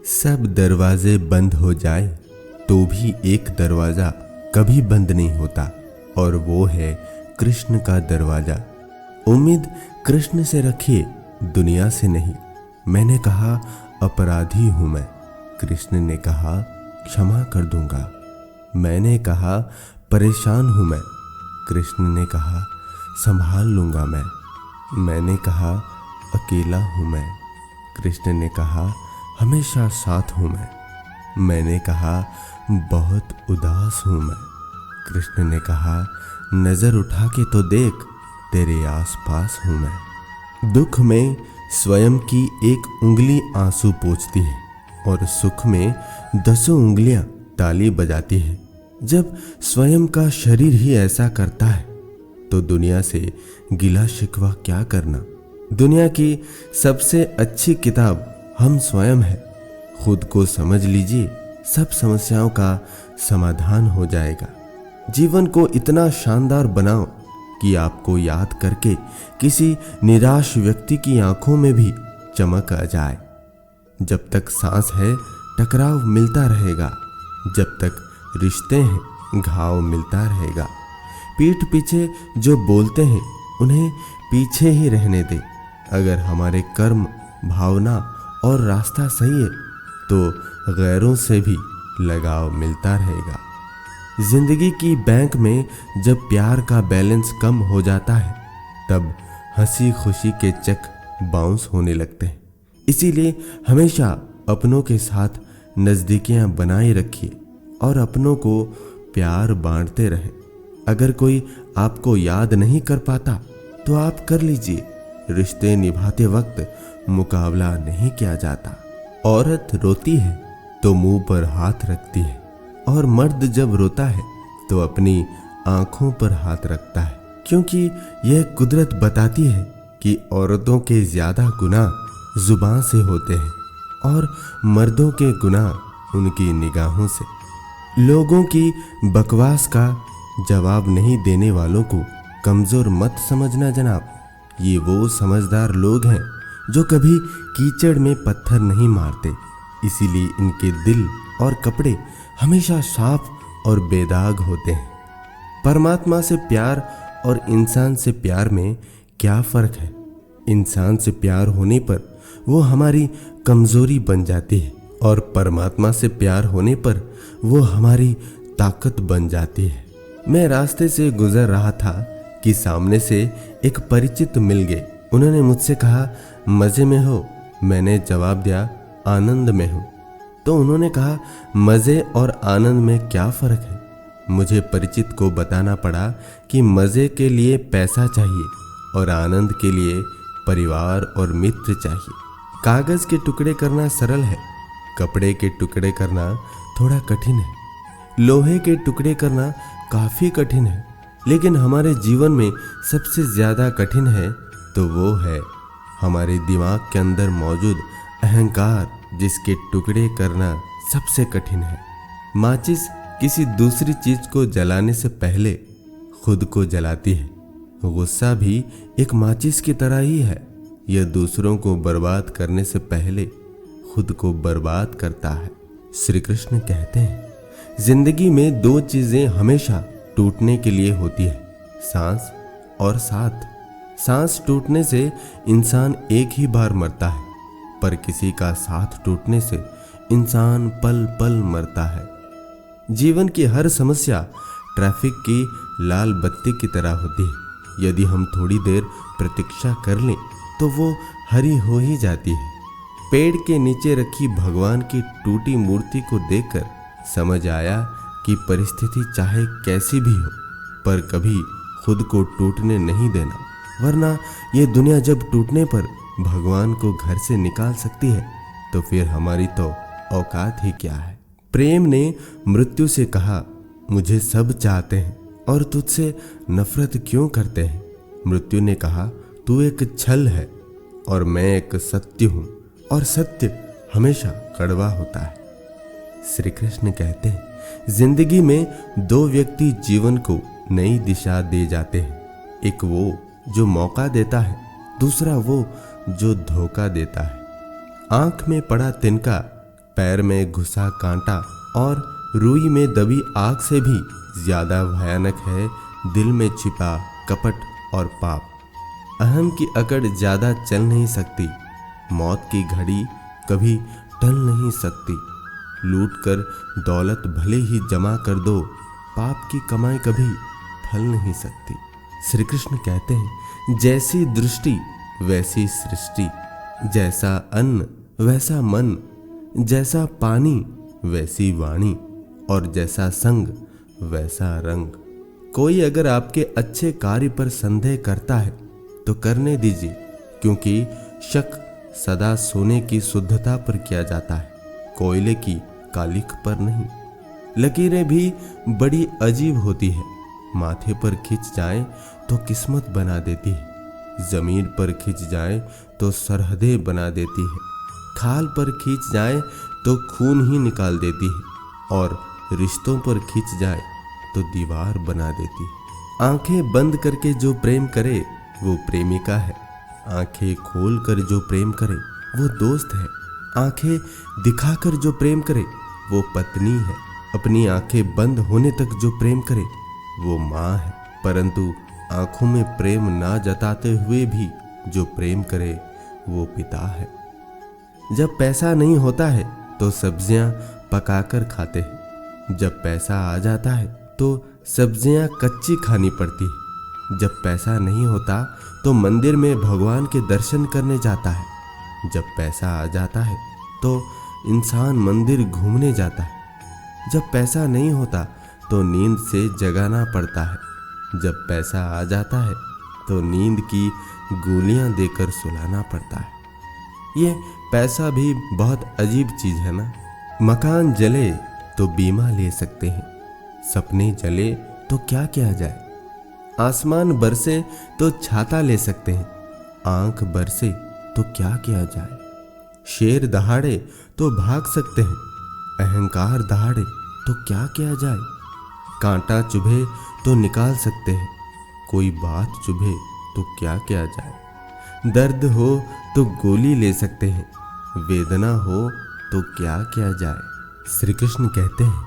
सब दरवाजे बंद हो जाए तो भी एक दरवाजा कभी बंद नहीं होता, और वो है कृष्ण का दरवाजा। उम्मीद कृष्ण से रखिए, दुनिया से नहीं। मैंने कहा अपराधी हूं मैं, कृष्ण ने कहा क्षमा कर दूंगा। मैंने कहा परेशान हूं मैं, कृष्ण ने कहा संभाल लूंगा मैं। मैंने कहा अकेला हूं मैं, कृष्ण ने कहा हमेशा साथ हूं मैं। मैंने कहा बहुत उदास हूं मैं, कृष्ण ने कहा नजर उठा के तो देख, तेरे आसपास हूं मैं। दुख में स्वयं की एक उंगली आंसू पोंछती है और सुख में 10 उंगलियां ताली बजाती है। जब स्वयं का शरीर ही ऐसा करता है तो दुनिया से गिला शिकवा क्या करना। दुनिया की सबसे अच्छी किताब हम स्वयं हैं। खुद को समझ लीजिए, सब समस्याओं का समाधान हो जाएगा। जीवन को इतना शानदार बनाओ कि आपको याद करके किसी निराश व्यक्ति की आंखों में भी चमक आ जाए। जब तक सांस है टकराव मिलता रहेगा, जब तक रिश्ते हैं घाव मिलता रहेगा। पीठ पीछे जो बोलते हैं उन्हें पीछे ही रहने दे। अगर हमारे कर्म, भावना और रास्ता सही है तो गैरों से भी लगाव मिलता रहेगा। जिंदगी की बैंक में जब प्यार का बैलेंस कम हो जाता है तब हंसी खुशी के चेक बाउंस होने लगते हैं। इसीलिए हमेशा अपनों के साथ नजदीकियां बनाए रखिए और अपनों को प्यार बांटते रहें। अगर कोई आपको याद नहीं कर पाता तो आप कर लीजिए। रिश्ते निभाते वक्त मुकाबला नहीं किया जाता। औरत रोती है तो मुंह पर हाथ रखती है, और मर्द जब रोता है तो अपनी आंखों पर हाथ रखता है, क्योंकि यह कुदरत बताती है कि औरतों के ज्यादा गुनाह जुबान से होते हैं और मर्दों के गुनाह उनकी निगाहों से। लोगों की बकवास का जवाब नहीं देने वालों को कमजोर मत समझना जनाब। ये वो समझदार लोग हैं जो कभी कीचड़ में पत्थर नहीं मारते, इसीलिए इनके दिल और कपड़े हमेशा साफ और बेदाग होते हैं। परमात्मा से प्यार और इंसान से प्यार में क्या फर्क है? इंसान से प्यार होने पर वो हमारी कमजोरी बन जाती है और परमात्मा से प्यार होने पर वो हमारी ताकत बन जाती है। मैं रास्ते से गुजर रहा था कि सामने से एक परिचित मिल गए। उन्होंने मुझसे कहा मजे में हो? मैंने जवाब दिया आनंद में हूँ। तो उन्होंने कहा मजे और आनंद में क्या फर्क है? मुझे परिचित को बताना पड़ा कि मजे के लिए पैसा चाहिए और आनंद के लिए परिवार और मित्र चाहिए। कागज के टुकड़े करना सरल है, कपड़े के टुकड़े करना थोड़ा कठिन है। लोहे के टुकड़े करना काफी कठिन है, लेकिन हमारे जीवन में सबसे ज्यादा कठिन है तो वो है हमारे दिमाग के अंदर मौजूद अहंकार, जिसके टुकड़े करना सबसे कठिन है। माचिस किसी दूसरी चीज को जलाने से पहले खुद को जलाती है। गुस्सा भी एक माचिस की तरह ही है, यह दूसरों को बर्बाद करने से पहले खुद को बर्बाद करता है। श्री कृष्ण कहते हैं जिंदगी में 2 चीजें हमेशा टूटने के लिए होती है, सांस और साथ। सांस टूटने से इंसान एक ही बार मरता है, पर किसी का साथ टूटने से इंसान पल पल मरता है। जीवन की हर समस्या ट्रैफिक की लाल बत्ती की तरह होती है। यदि हम थोड़ी देर प्रतीक्षा कर लें तो वो हरी हो ही जाती है। पेड़ के नीचे रखी भगवान की टूटी मूर्ति को देखकर समझ आया कि परिस्थिति चाहे कैसी भी हो, पर कभी खुद को टूटने नहीं देना, वरना ये दुनिया जब टूटने पर भगवान को घर से निकाल सकती है तो फिर हमारी तो औकात ही क्या है। प्रेम ने मृत्यु से कहा मुझे सब चाहते हैं और तुझसे नफरत क्यों करते हैं? मृत्यु ने कहा तू एक छल है और मैं एक सत्य हूं, और सत्य हमेशा कड़वा होता है। श्री कृष्ण कहते हैं जिंदगी में 2 व्यक्ति जीवन को नई दिशा दे जाते हैं। एक वो जो मौका देता है, दूसरा वो जो धोखा देता है। आंख में पड़ा तिनका पैर में घुसा कांटा और रुई में दबी आग से भी ज्यादा भयानक है दिल में छिपा कपट और पाप। अहम की अकड़ ज्यादा चल नहीं सकती, मौत की घड़ी कभी टल नहीं सकती। लूट कर दौलत भले ही जमा कर दो, पाप की कमाई कभी फल नहीं सकती। श्री कृष्ण कहते हैं, जैसी दृष्टि वैसी सृष्टि, जैसा अन्न वैसा मन, जैसा पानी वैसी वाणी, और जैसा संग वैसा रंग। कोई अगर आपके अच्छे कार्य पर संदेह करता है तो करने दीजिए, क्योंकि शक सदा सोने की शुद्धता पर किया जाता है, कोयले की कालिख पर नहीं। लकीरें भी बड़ी अजीब होती है, माथे पर खिंच जाए तो किस्मत बना देती है, जमीन पर खिंच जाए तो सरहदें बना देती है, खाल पर खींच जाए तो खून ही निकाल देती है, और रिश्तों पर खिंच जाए तो दीवार बना देती है। आंखें बंद करके जो प्रेम करे वो प्रेमिका है, आंखें खोल कर जो प्रेम करे वो दोस्त है, आंखें दिखाकर जो प्रेम करे वो पत्नी है, अपनी आंखें बंद होने तक जो प्रेम करे वो माँ है। परंतु आंखों में प्रेम ना जताते हुए भी जो प्रेम करे वो पिता है। जब पैसा नहीं होता है तो सब्जियां पकाकर खाते हैं, जब पैसा आ जाता है तो सब्जियां कच्ची खानी पड़ती है। जब पैसा नहीं होता तो मंदिर में भगवान के दर्शन करने जाता है, जब पैसा आ जाता है तो इंसान मंदिर घूमने जाता है। जब पैसा नहीं होता तो नींद से जगाना पड़ता है, जब पैसा आ जाता है तो नींद की गोलियां देकर सुलाना पड़ता है। ये पैसा भी बहुत अजीब चीज है ना। मकान जले तो बीमा ले सकते हैं, सपने जले तो क्या किया जाए, आसमान बरसे तो छाता ले सकते हैं, आंख बरसे तो क्या किया जाए, शेर दहाड़े तो भाग सकते हैं, अहंकार दहाड़े तो क्या किया जाए, कांटा चुभे तो निकाल सकते हैं, कोई बात चुभे तो क्या किया जाए, दर्द हो तो गोली ले सकते हैं, वेदना हो तो क्या किया जाए। श्री कृष्ण कहते हैं,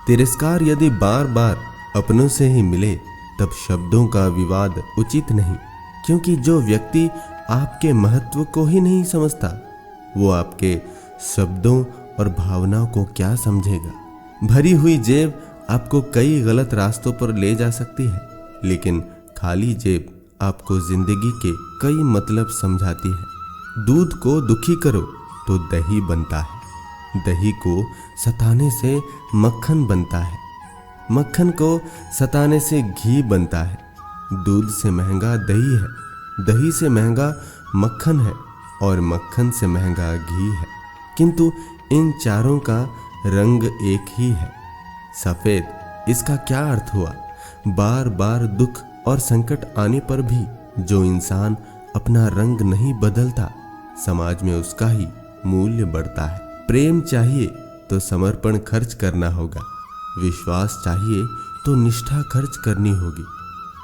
तिरस्कार यदि बार बार अपनों से ही मिले तब शब्दों का विवाद उचित नहीं, क्योंकि जो व्यक्ति आपके महत्व को ही नहीं समझता वो आपके शब्दों और भावनाओं को क्या समझेगा। भरी हुई जेब आपको कई गलत रास्तों पर ले जा सकती है, लेकिन खाली जेब आपको जिंदगी के कई मतलब समझाती है। दूध को दुखी करो तो दही बनता है, दही को सताने से मक्खन बनता है, मक्खन को सताने से घी बनता है। दूध से महंगा दही है, दही से महंगा मक्खन है, और मक्खन से महंगा घी है, किंतु इन चारों का रंग एक ही है, सफेद। इसका क्या अर्थ हुआ? बार बार दुख और संकट आने पर भी जो इंसान अपना रंग नहीं बदलता, समाज में उसका ही मूल्य बढ़ता है। प्रेम चाहिए तो समर्पण खर्च करना होगा, विश्वास चाहिए तो निष्ठा खर्च करनी होगी,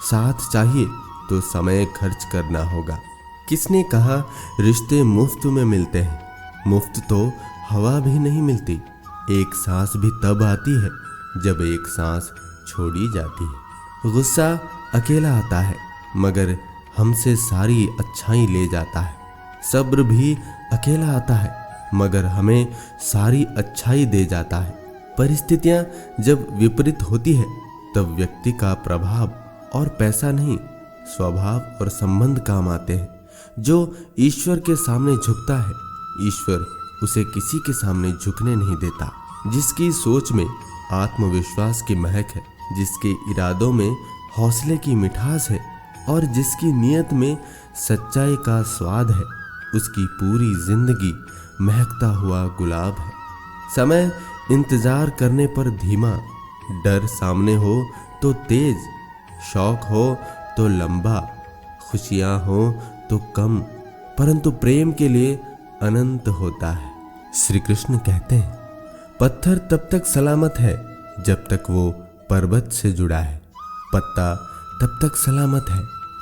साथ चाहिए तो समय खर्च करना होगा। किसने कहा रिश्ते मुफ्त में मिलते हैं? मुफ्त तो हवा भी नहीं मिलती। एक सांस भी तब आती है जब एक सांस छोड़ी जाती है। गुस्सा अकेला आता है मगर हमसे सारी अच्छाई ले जाता है। सब्र भी अकेला आता है मगर हमें सारी अच्छाई दे जाता है। परिस्थितियां जब विपरीत होती है तब व्यक्ति का प्रभाव और पैसा नहीं, स्वभाव और संबंध काम आते हैं। जो ईश्वर के सामने झुकता है, ईश्वर उसे किसी के सामने झुकने नहीं देता। जिसकी सोच में आत्मविश्वास की महक है, जिसके इरादों में हौसले की मिठास है और जिसकी नीयत में सच्चाई का स्वाद है, उसकी पूरी जिंदगी महकता हुआ गुलाब है। समय इंतजार करने पर धीमा, डर सामने हो तो तेज, शौक हो तो लंबा, खुशियां हो तो कम, परंतु प्रेम के लिए अनंत होता है। श्री कृष्ण कहते हैं, पत्थर तब तक सलामत है जब तक वो पर्वत से जुड़ा है, पत्ता तब तक सलामत है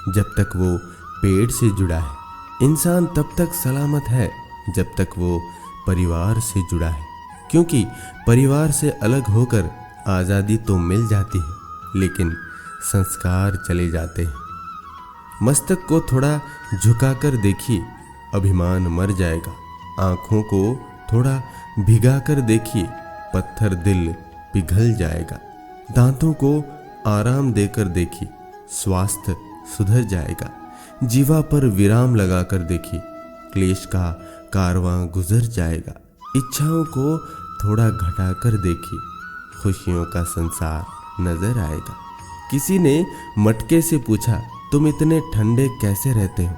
जब तक वो पेड़ से जुड़ा है, इंसान तब तक सलामत है जब तक वो परिवार से जुड़ा है, क्योंकि परिवार से अलग होकर आज़ादी तो मिल जाती है, लेकिन संस्कार चले जाते हैं। मस्तक को थोड़ा झुकाकर देखिए, अभिमान मर जाएगा। आंखों को थोड़ा भिगाकर देखिए, पत्थर दिल पिघल जाएगा। दांतों को आराम देकर देखिए, स्वास्थ्य सुधर जाएगा। जीवा पर विराम लगाकर देखिए, क्लेश का कारवां गुजर जाएगा। इच्छाओं को थोड़ा घटाकर देखिए, खुशियों का संसार नजर आएगा। किसी ने मटके से पूछा, तुम इतने ठंडे कैसे रहते हो?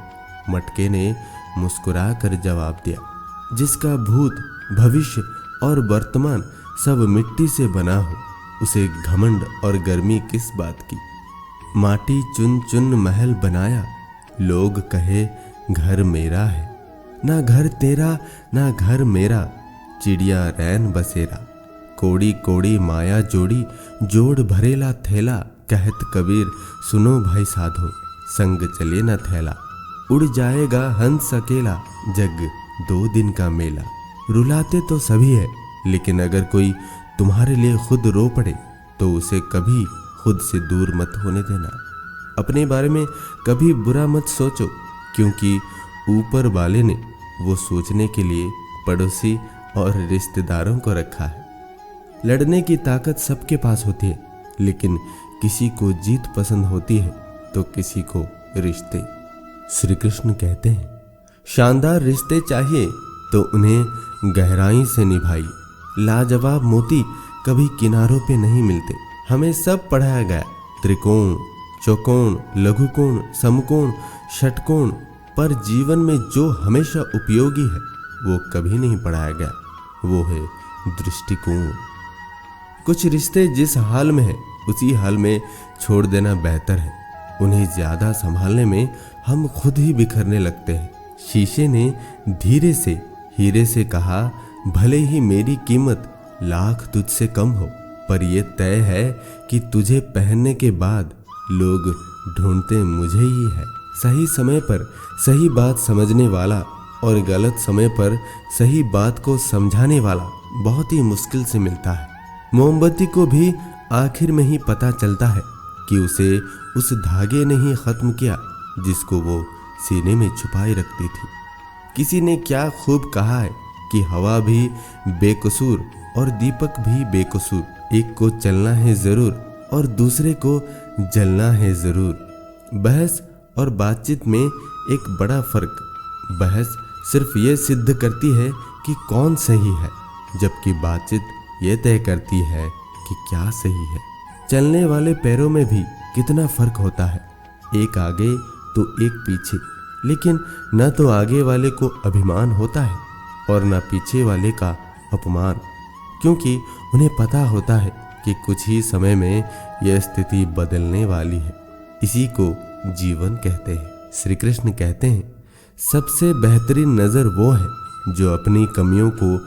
मटके ने मुस्कुरा कर जवाब दिया, जिसका भूत, भविष्य और वर्तमान सब मिट्टी से बना हो, उसे घमंड और गर्मी किस बात की? माटी चुन चुन महल बनाया, लोग कहे घर मेरा है। ना घर तेरा ना घर मेरा, चिड़िया रैन बसेरा। कोड़ी कोड़ी माया जोड़ी, जोड़ भरेला थैला। कहत कबीर सुनो भाई साधो, संग चले न थैला। उड़ जाएगा हंस अकेला, जग 2 दिन का मेला। रुलाते तो सभी है, लेकिन अगर कोई तुम्हारे लिए खुद रो पड़े तो उसे कभी खुद से दूर मत होने देना। अपने बारे में कभी बुरा मत सोचो, क्योंकि ऊपर वाले ने वो सोचने के लिए पड़ोसी और रिश्तेदारों को रखा है। लड़ने की ताकत सबके पास होती है, लेकिन किसी को जीत पसंद होती है तो किसी को रिश्ते। श्री कृष्ण कहते हैं, शानदार रिश्ते चाहिए तो उन्हें गहराई से निभाइए। लाजवाब मोती कभी किनारों पे नहीं मिलते। हमें सब पढ़ाया गया, त्रिकोण, चौकोण, लघुकोण, समकोण, षटकोण, पर जीवन में जो हमेशा उपयोगी है वो कभी नहीं पढ़ाया गया, वो है दृष्टिकोण। कुछ रिश्ते जिस हाल में है उसी हाल में छोड़ देना बेहतर है। उन्हें ज्यादा संभालने में हम खुद ही बिखरने लगते हैं। शीशे ने धीरे से हीरे से कहा, भले ही मेरी कीमत लाख तुझसे कम हो, पर यह तय है कि तुझे पहनने के बाद लोग ढूंढते मुझे ही है। सही समय पर सही बात समझने वाला और गलत समय पर सही बात को समझाने वाला बहुत ही मुश्किल से मिलता है। मोमबत्ती को भी आखिर में ही पता चलता है कि उसे उस धागे ने ही खत्म किया जिसको वो सीने में छुपाए रखती थी। किसी ने क्या खूब कहा है कि हवा भी बेकसूर और दीपक भी बेकसूर। एक को चलना है जरूर और दूसरे को जलना है जरूर। बहस और बातचीत में एक बड़ा फर्क। बहस सिर्फ ये सिद्ध करती है कि कौन सही है, जबकि बातचीत ये तय करती है कि क्या सही है। चलने वाले पैरों में भी कितना फर्क होता है, एक आगे तो एक पीछे। लेकिन न तो आगे वाले को अभिमान होता है और न पीछे वाले का अपमान, क्योंकि उन्हें पता होता है कि कुछ ही समय में यह स्थिति बदलने वाली है। इसी को जीवन कहते हैं। श्री कृष्ण कहते हैं, सबसे बेहतरीन नज़र वो है जो अपनी कमियों को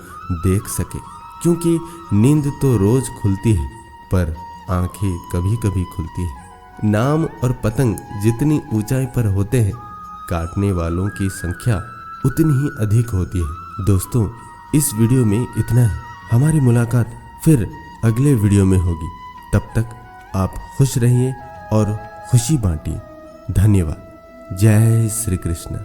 देख सके, क्योंकि नींद तो रोज खुलती है पर आंखें कभी कभी खुलती है। नाम और पतंग जितनी ऊंचाई पर होते हैं, काटने वालों की संख्या उतनी ही अधिक होती है। दोस्तों, इस वीडियो में इतना ही। हमारी मुलाकात फिर अगले वीडियो में होगी। तब तक आप खुश रहिए और खुशी बांटिए। धन्यवाद। जय श्री कृष्ण।